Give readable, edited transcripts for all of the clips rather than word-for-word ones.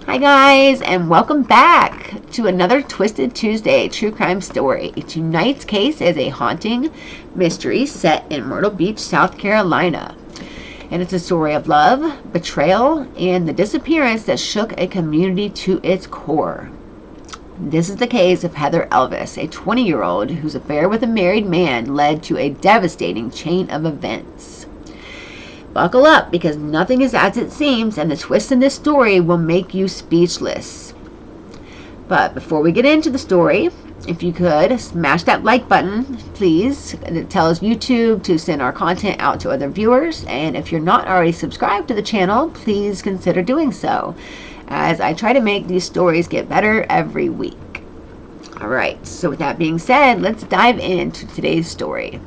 Hi guys, and welcome back to another Twisted Tuesday true crime story. Tonight's case is a haunting mystery set in Myrtle Beach, South Carolina. And it's a story of love, betrayal, and the disappearance that shook a community to its core. This is the case of Heather Elvis, a 20-year-old whose affair with a married man led to a devastating chain of events. Buckle up, because nothing is as it seems, and the twist in this story will make you speechless. But before we get into the story, if you could smash that like button, please. It tells YouTube to send our content out to other viewers. And if you're not already subscribed to the channel, please consider doing so, as I try to make these stories get better every week. Alright, so with that being said, let's dive into today's story.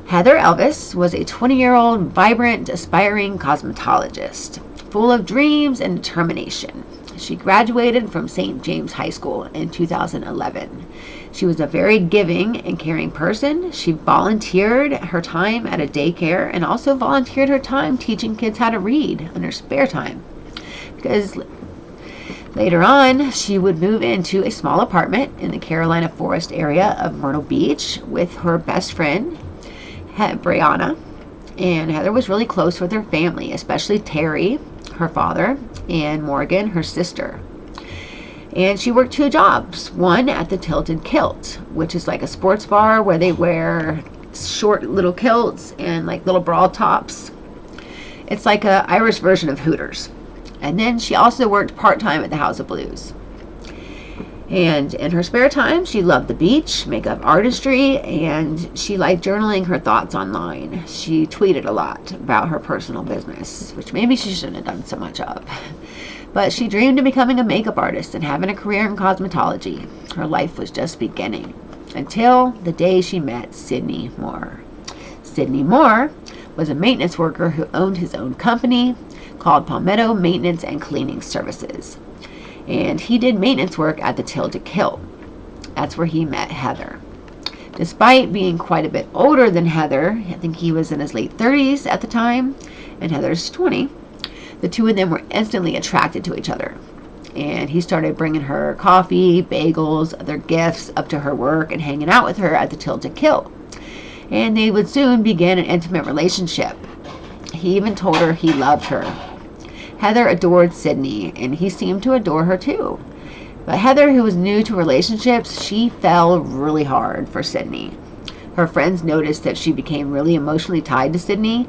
Heather Elvis was a 20-year-old, vibrant, aspiring cosmetologist, full of dreams and determination. She graduated from St. James High School in 2011. She was a very giving and caring person. She volunteered her time at a daycare and also volunteered her time teaching kids how to read in her spare time. Because later on, she would move into a small apartment in the Carolina Forest area of Myrtle Beach with her best friend, Brianna. And Heather was really close with her family, especially Terry, her father, and Morgan, her sister. And she worked two jobs. One at the Tilted Kilt, which is like a sports bar where they wear short little kilts and like little bra tops. It's like a Irish version of Hooters. And then she also worked part-time at the House of Blues. And in her spare time, she loved the beach, makeup artistry, and she liked journaling her thoughts online. She tweeted a lot about her personal business, which maybe she shouldn't have done so much of. But she dreamed of becoming a makeup artist and having a career in cosmetology. Her life was just beginning, until the day she met Sidney Moorer. Sidney Moorer was a maintenance worker who owned his own company called Palmetto Maintenance and Cleaning Services. And he did maintenance work at the Tilted Kilt. That's where he met Heather. Despite being quite a bit older than Heather, I think he was in his late 30s at the time, and Heather's 20, the two of them were instantly attracted to each other. And he started bringing her coffee, bagels, other gifts up to her work and hanging out with her at the Tilted Kilt. And they would soon begin an intimate relationship. He even told her he loved her. Heather adored Sidney, and he seemed to adore her too. But Heather, who was new to relationships, she fell really hard for Sidney. Her friends noticed that she became really emotionally tied to Sidney,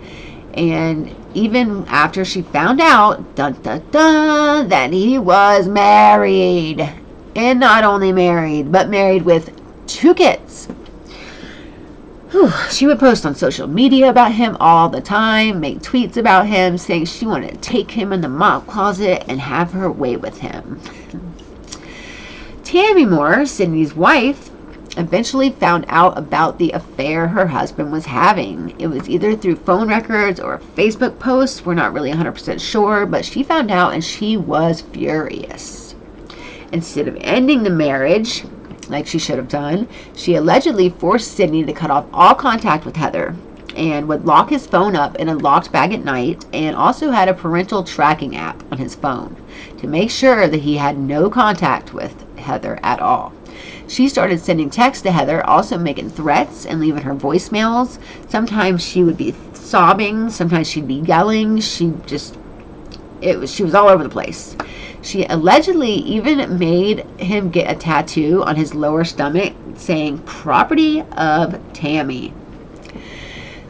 and even after she found out, dun dun dun, that he was married. And not only married, but married with 2 kids. She would post on social media about him all the time, make tweets about him, saying she wanted to take him in the mop closet and have her way with him. Tammy Moorer, Sidney's wife, eventually found out about the affair her husband was having. It was either through phone records or Facebook posts. We're not really 100% sure, but she found out and she was furious. Instead of ending the marriage, like she should have done, she allegedly forced Sidney to cut off all contact with Heather and would lock his phone up in a locked bag at night, and also had a parental tracking app on his phone to make sure that he had no contact with Heather at all. She started sending texts to Heather, also making threats and leaving her voicemails. Sometimes she would be sobbing, sometimes she'd be yelling. She was all over the place. She allegedly even made him get a tattoo on his lower stomach saying "Property of Tammy."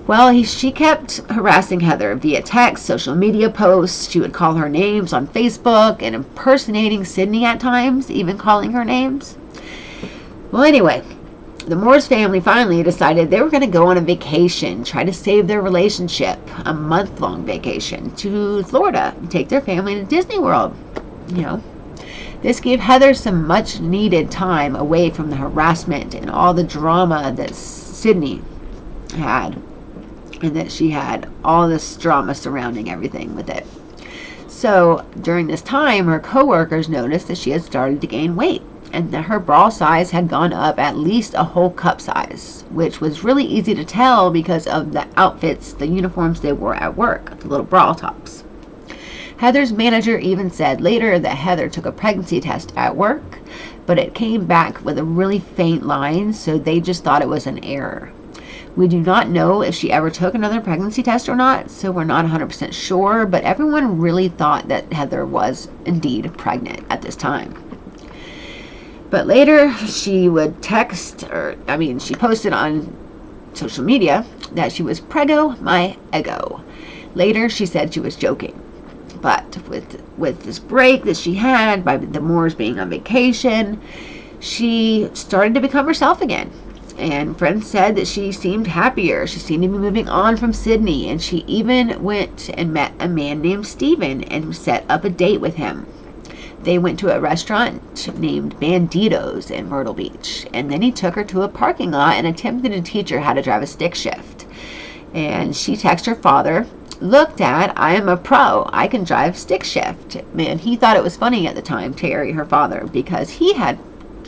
Well, she kept harassing Heather via text, social media posts. She would call her names on Facebook and impersonating Sidney at times, even calling her names. Well, anyway, the Moores family finally decided they were going to go on a vacation, try to save their relationship, a month-long vacation to Florida, and take their family to Disney World. This gave Heather some much-needed time away from the harassment and all the drama that Sidney had, and that she had all this drama surrounding everything with it. So during this time, her coworkers noticed that she had started to gain weight, and that her bra size had gone up at least a whole cup size, which was really easy to tell because of the outfits, the uniforms they wore at work, the little bra tops. Heather's manager even said later that Heather took a pregnancy test at work, but it came back with a really faint line, so they just thought it was an error. We do not know if she ever took another pregnancy test or not, so we're not 100% sure, but everyone really thought that Heather was indeed pregnant at this time. But later, she would she posted on social media that she was preggo my ego. Later, she said she was joking. But with this break that she had, by the Moores being on vacation, she started to become herself again. And friends said that she seemed happier. She seemed to be moving on from Sidney. And she even went and met a man named Steven and set up a date with him. They went to a restaurant named Banditos in Myrtle Beach. And then he took her to a parking lot and attempted to teach her how to drive a stick shift. And she texted her father, "Look, Dad, I am a pro. I can drive stick shift." Man, he thought it was funny at the time, Terry, her father, because he had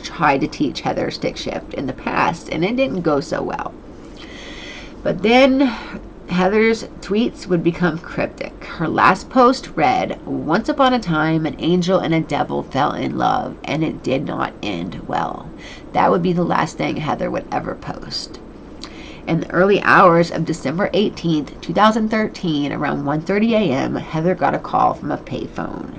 tried to teach Heather stick shift in the past, and it didn't go so well. But then Heather's tweets would become cryptic. Her last post read, "Once upon a time, an angel and a devil fell in love, and it did not end well." That would be the last thing Heather would ever post. In the early hours of December 18th, 2013, around 1:30 a.m., Heather got a call from a payphone.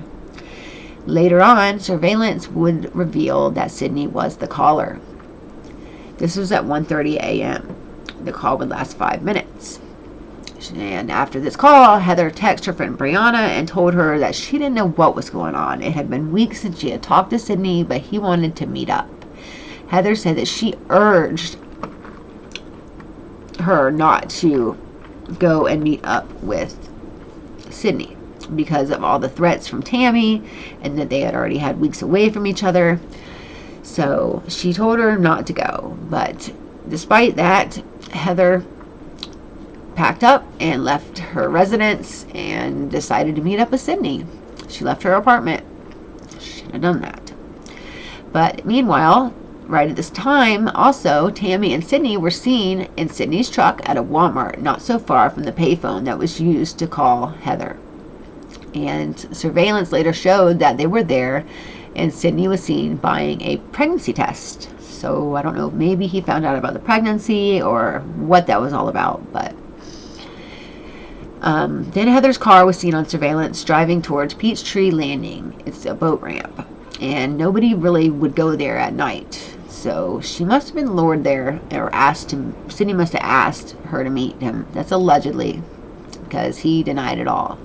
Later on, surveillance would reveal that Sidney was the caller. This was at 1:30 a.m. The call would last 5 minutes. And after this call, Heather texted her friend Brianna and told her that she didn't know what was going on. It had been weeks since she had talked to Sidney, but he wanted to meet up. Heather said that she urged her not to go and meet up with Sidney because of all the threats from Tammy and that they had already had weeks away from each other. So she told her not to go. But despite that, Heather packed up and left her residence and decided to meet up with Sidney. She left her apartment. She shouldn't have done that. But meanwhile, right at this time, also, Tammy and Sidney were seen in Sidney's truck at a Walmart not so far from the payphone that was used to call Heather. And surveillance later showed that they were there, and Sidney was seen buying a pregnancy test. So I don't know, maybe he found out about the pregnancy or what that was all about, but then Heather's car was seen on surveillance driving towards Peachtree Landing. It's a boat ramp, and nobody really would go there at night. So she must have been lured there, or Sidney must have asked her to meet him. That's allegedly, because he denied it all.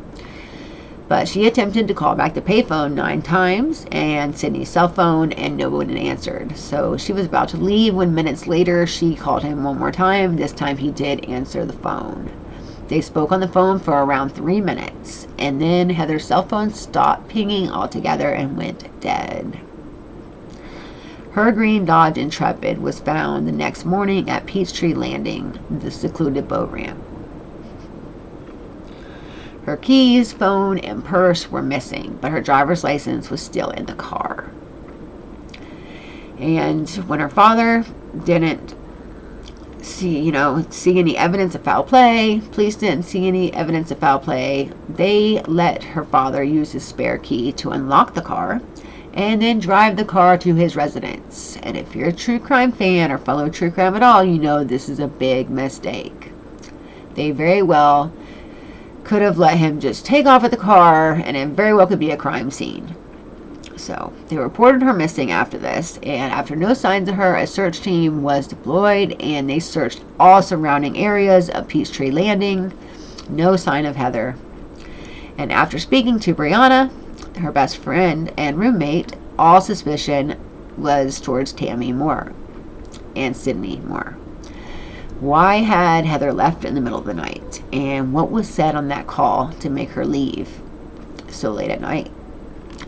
But she attempted to call back the payphone 9 times and Sidney's cell phone, and no one answered. So she was about to leave when minutes later she called him one more time. This time he did answer the phone. They spoke on the phone for around 3 minutes, and then Heather's cell phone stopped pinging altogether and went dead. Her green Dodge Intrepid was found the next morning at Peachtree Landing, the secluded boat ramp. Her keys, phone, and purse were missing, but her driver's license was still in the car. And when her father didn't see any evidence of foul play, police didn't see any evidence of foul play, they let her father use his spare key to unlock the car and then drive the car to his residence. And if you're a true crime fan or follow true crime at all, you know this is a big mistake. They very well could have let him just take off with the car, and it very well could be a crime scene. So they reported her missing after this, and after no signs of her, a search team was deployed, and they searched all surrounding areas of Peachtree Landing. No sign of Heather. And after speaking to Brianna, her best friend and roommate, all suspicion was towards Tammy Moorer and Sidney Moorer. Why had Heather left in the middle of the night? And what was said on that call to make her leave so late at night?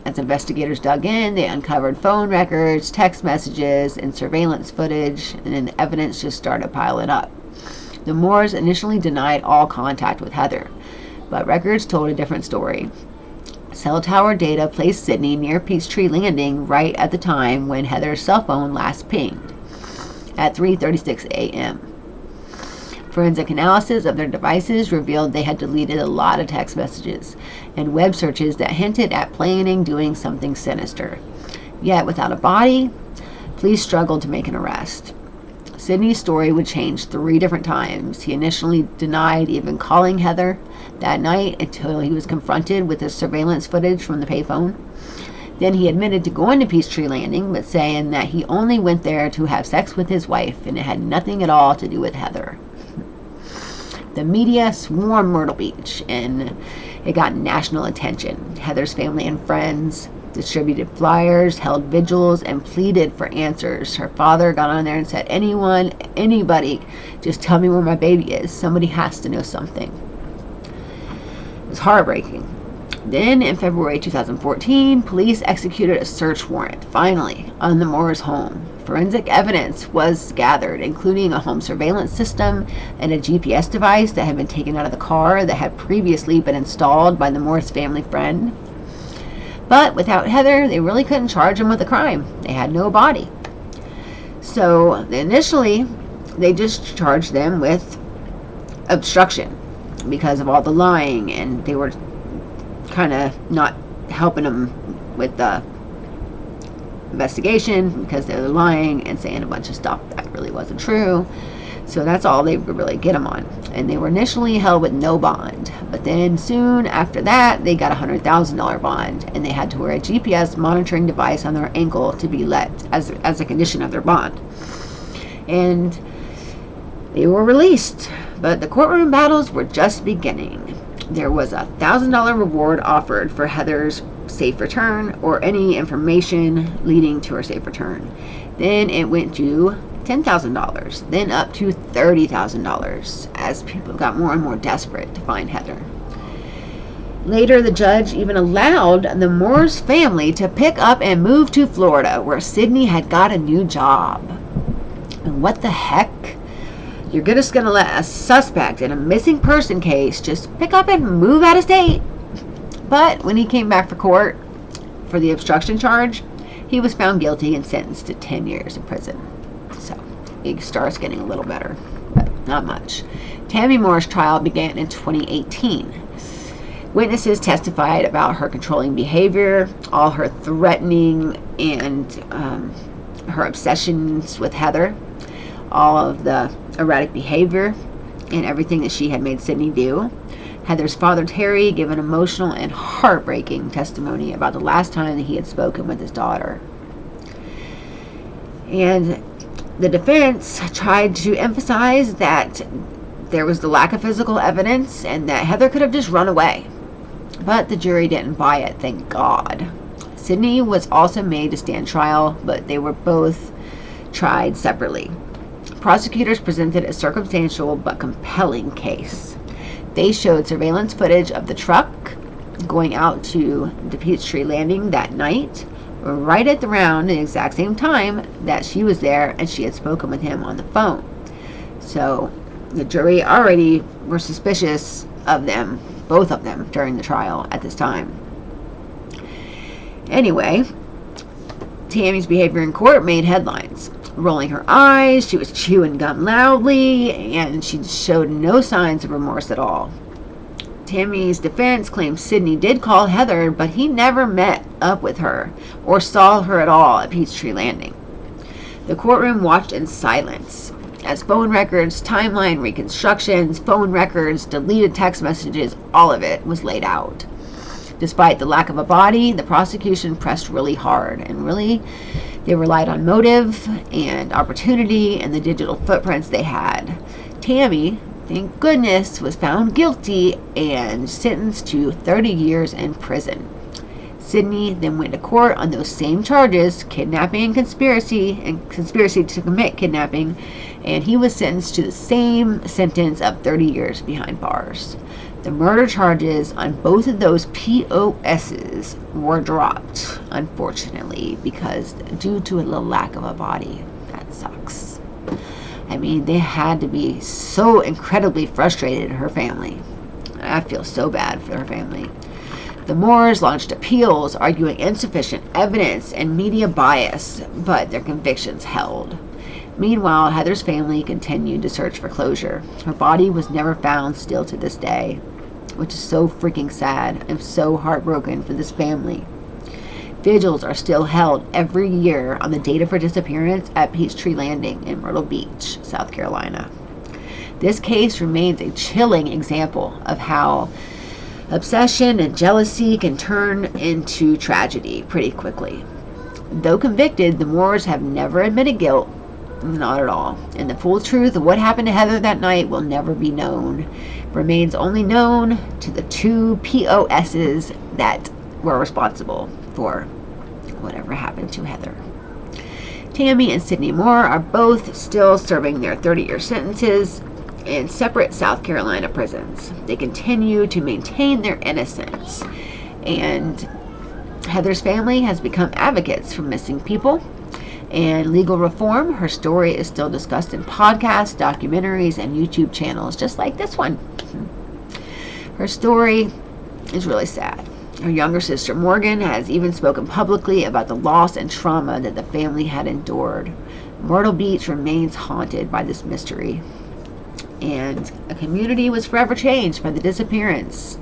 As investigators dug in, they uncovered phone records, text messages, and surveillance footage, and then the evidence just started piling up. The Moores initially denied all contact with Heather, but records told a different story. Cell tower data placed Sidney near Peachtree Landing right at the time when Heather's cell phone last pinged, at 3:36 a.m. Forensic analysis of their devices revealed they had deleted a lot of text messages and web searches that hinted at planning doing something sinister. Yet, without a body, police struggled to make an arrest. Sidney's story would change 3 different times. He initially denied even calling Heather that night until he was confronted with the surveillance footage from the payphone. Then he admitted to going to Peachtree Landing, but saying that he only went there to have sex with his wife and it had nothing at all to do with Heather. The media swarmed Myrtle Beach and it got national attention. Heather's family and friends distributed flyers, held vigils, and pleaded for answers. Her father got on there and said, anyone, anybody, just tell me where my baby is. Somebody has to know something. It was heartbreaking. Then, in February 2014, police executed a search warrant, finally, on the Moorers' home. Forensic evidence was gathered, including a home surveillance system and a GPS device that had been taken out of the car that had previously been installed by the Moorers' family friend. But without Heather, they really couldn't charge him with a crime. They had no body. So, initially, they just charged them with obstruction because of all the lying, and they were kind of not helping them with the investigation because they were lying and saying a bunch of stuff that really wasn't true. So that's all they could really get them on. And they were initially held with no bond. But then soon after that, they got a $100,000 bond. And they had to wear a GPS monitoring device on their ankle to be let as a condition of their bond. And they were released. But the courtroom battles were just beginning. There was a $1,000 reward offered for Heather's safe return or any information leading to her safe return. Then it went to $10,000, then up to $30,000 as people got more and more desperate to find Heather. Later, the judge even allowed the Moore's family to pick up and move to Florida, where Sidney had got a new job. And what the heck? You're just going to let a suspect in a missing person case just pick up and move out of state? But when he came back for court for the obstruction charge, he was found guilty and sentenced to 10 years in prison. So it starts getting a little better, but not much. Tammy Moore's trial began in 2018. Witnesses testified about her controlling behavior, all her threatening, and her obsessions with Heather, all of the erratic behavior, and everything that she had made Sidney do. Heather's father, Terry, gave an emotional and heartbreaking testimony about the last time that he had spoken with his daughter. And the defense tried to emphasize that there was the lack of physical evidence and that Heather could have just run away. But the jury didn't buy it, thank God. Sidney was also made to stand trial, but they were both tried separately. Prosecutors presented a circumstantial but compelling case. They showed surveillance footage of the truck going out to the Peachtree Landing that night, right at around the exact same time that she was there and she had spoken with him on the phone. So the jury already were suspicious of them, both of them, during the trial at this time. Anyway, Tammy's behavior in court made headlines. Rolling her eyes, she was chewing gum loudly, and she showed no signs of remorse at all. Tammy's defense claims Sidney did call Heather, but he never met up with her or saw her at all at Peachtree Landing. The courtroom watched in silence as phone records, timeline reconstructions, phone records, deleted text messages, all of it was laid out. Despite the lack of a body, the prosecution pressed really hard, and really they relied on motive and opportunity and the digital footprints they had. Tammy, thank goodness, was found guilty and sentenced to 30 years in prison. Sidney then went to court on those same charges, kidnapping and conspiracy to commit kidnapping, and he was sentenced to the same sentence of 30 years behind bars. The murder charges on both of those POSs were dropped, unfortunately, because due to a lack of a body. That sucks. I mean, they had to be so incredibly frustrated, her family. I feel so bad for her family. The Moores launched appeals arguing insufficient evidence and media bias, but their convictions held. Meanwhile, Heather's family continued to search for closure. Her body was never found, still to this day, which is so freaking sad. I'm so heartbroken for this family. Vigils are still held every year on the date of her disappearance at Peachtree Landing in Myrtle Beach, South Carolina. This case remains a chilling example of how obsession and jealousy can turn into tragedy pretty quickly. Though convicted, the Moorers have never admitted guilt, not at all. And the full truth of what happened to Heather that night will never be known. It remains only known to the two POSs that were responsible for whatever happened to Heather. Tammy and Sidney Moorer are both still serving their 30-year sentences in separate South Carolina prisons. They continue to maintain their innocence, and Heather's family has become advocates for missing people and legal reform. Her story is still discussed in podcasts, documentaries, and YouTube channels, just like this one. Her story is really sad. Her younger sister Morgan has even spoken publicly about the loss and trauma that the family had endured. Myrtle Beach remains haunted by this mystery, and a community was forever changed by the disappearance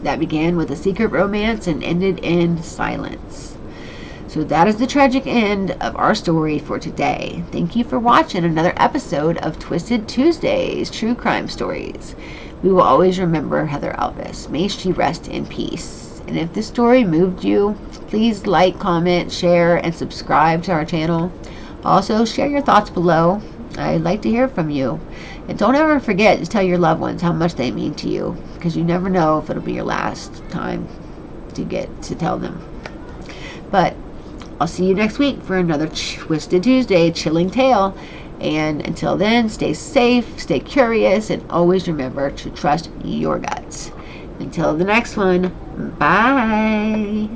that began with a secret romance and ended in silence. So that is the tragic end of our story for today. Thank you for watching another episode of Twisted Tuesdays True Crime Stories. We will always remember Heather Elvis. May she rest in peace. And if this story moved you, please like, comment, share, and subscribe to our channel. Also, share your thoughts below. I'd like to hear from you. And don't ever forget to tell your loved ones how much they mean to you, because you never know if it'll be your last time to get to tell them. But I'll see you next week for another Twisted Tuesday chilling tale. And until then, stay safe, stay curious, and always remember to trust your guts. Until the next one, bye.